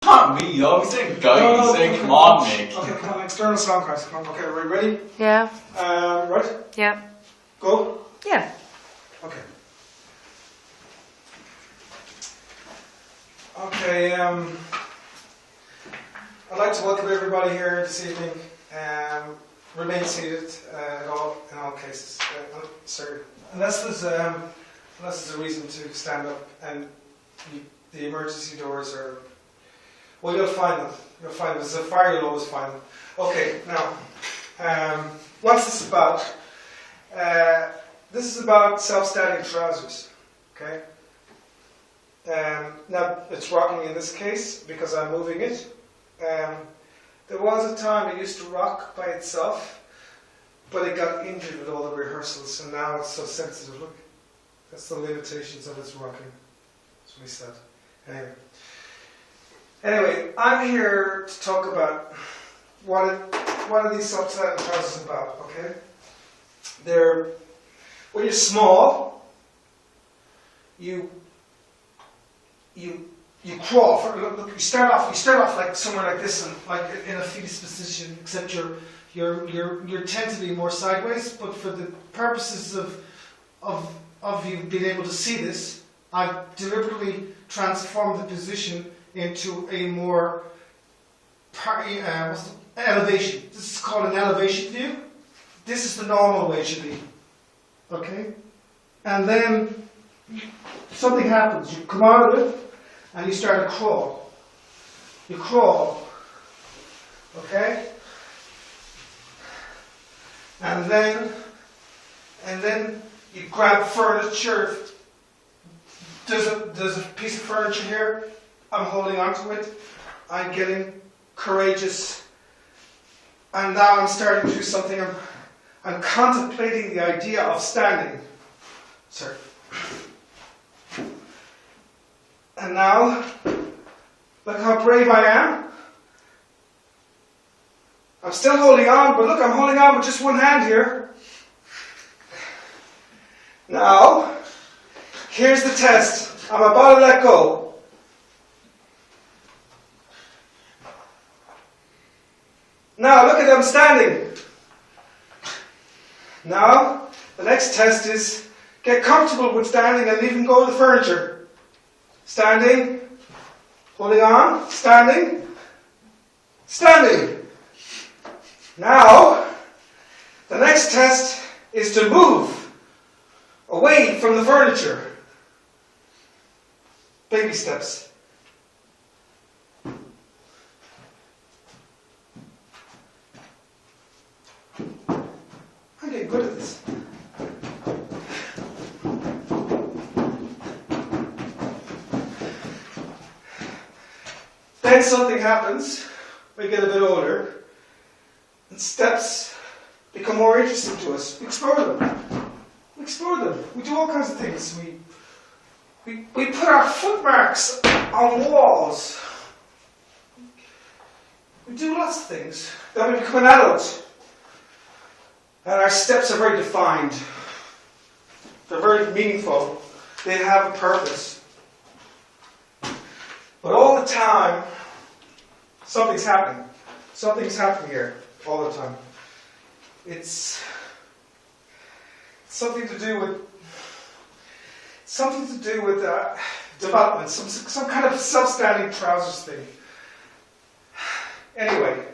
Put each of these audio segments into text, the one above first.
Not me, you always saying go, No, you saying okay. come on, Nick. Okay, come on, external sound guys. Come on, okay, are we ready? Yeah. Right? Yeah. Go? Yeah. Okay. Okay, I'd like to welcome everybody here this evening. Remain seated in all cases. Sorry. Unless there's a reason to stand up and the emergency doors are... Well, you'll find them. You'll find them. There's a fire, you'll always find them. Okay, now, what's this about? This is about self-standing trousers. Okay? Now, it's rocking in this case because I'm moving it. There was a time it used to rock by itself, but it got injured with all the rehearsals, and now it's so sensitive. Look, that's the limitations of its rocking. That's what he said. Anyway, I'm here to talk about what are these self-standing trousers about, okay? When you're small, you crawl. Look, you start off like somewhere like this, and like in a fetus position, except you tend to be more sideways. But for the purposes of you being able to see this, I've deliberately transformed the position into a more elevation. This is called an elevation view. This is the normal way it should be. Okay? And then something happens. You come out of it and you start to crawl. You crawl. Okay? And then you grab furniture. There's a piece of furniture here. I'm holding onto it. I'm getting courageous. And now I'm starting to do something. I'm contemplating the idea of standing. Sir. And now, look how brave I am. I'm still holding on, but look, I'm holding on with just one hand here. Now, here's the test. I'm about to let go. Now, look at them standing. Now, the next test is get comfortable with standing and even go to the furniture. Standing, holding on, standing, standing. Now, the next test is to move away from the furniture. Baby steps. I'm getting good at this. Then something happens, we get a bit older, and steps become more interesting to us. We explore them. We explore them. We do all kinds of things. We put our footmarks on walls. We do lots of things. Then we become an adult. And our steps are very defined. They're very meaningful. They have a purpose. But all the time, something's happening. Something's happening here all the time. It's something to do with development, some kind of self-standing trousers thing. Anyway,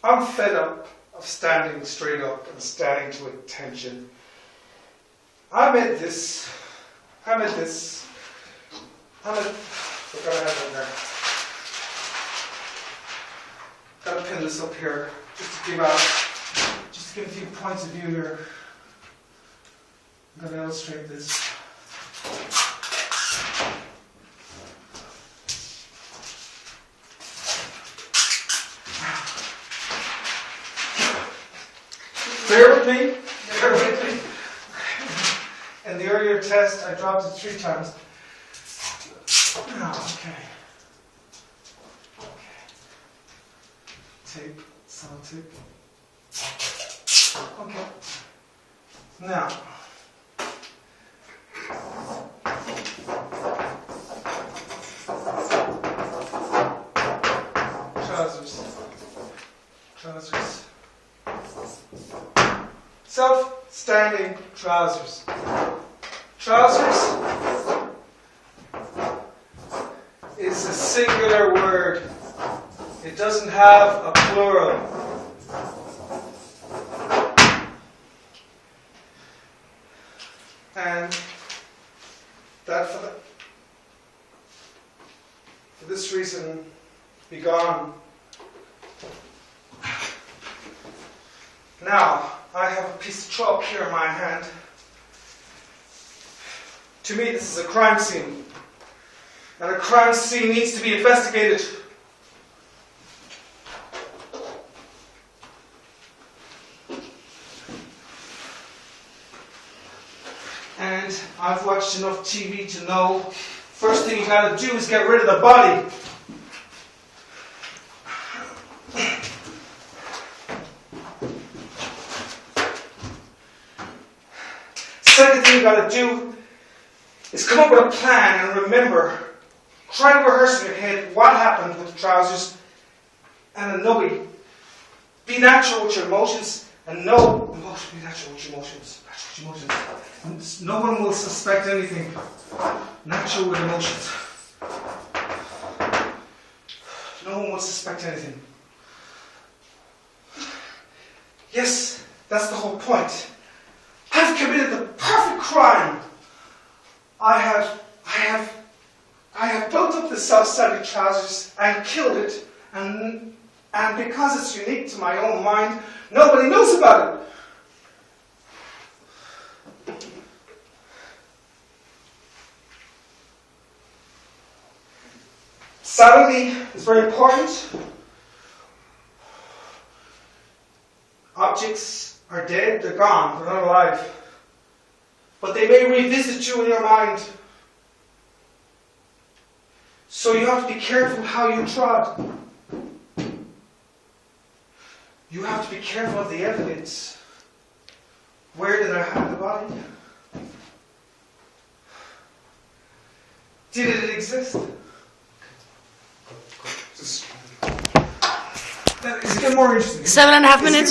I'm fed up of standing straight up and standing to attention. I forgot I have it there. Gotta pin this up here just to give a few points of view here. I'm gonna illustrate this. Bear with me. In the earlier test, I dropped it 3 times. Oh, okay. Tape, sellotape. Okay. Now, standing trousers. Trousers is a singular word. It doesn't have a plural. And that for this reason be gone. Now, I have a piece of chalk here in my hand. To me, this is a crime scene. And a crime scene needs to be investigated. And I've watched enough TV to know, first thing you gotta do is get rid of the body. Second thing you gotta do is come up with a plan and remember, try to rehearse in your head what happened with the trousers and know it. Be natural with your emotions and know, be natural with your emotions. No one will suspect anything. Natural with emotions. No one will suspect anything. Yes, that's the whole point. I've committed the perfect crime. I have built up the self-standing trousers and killed it, and because it's unique to my own mind, nobody knows about it. Sanity is very important. Objects are dead, they're gone, they're not alive. But they may revisit you in your mind. So you have to be careful how you trod. You have to be careful of the evidence. Where did I hide the body? Did it exist? Is it getting more interesting? 7.5 minutes.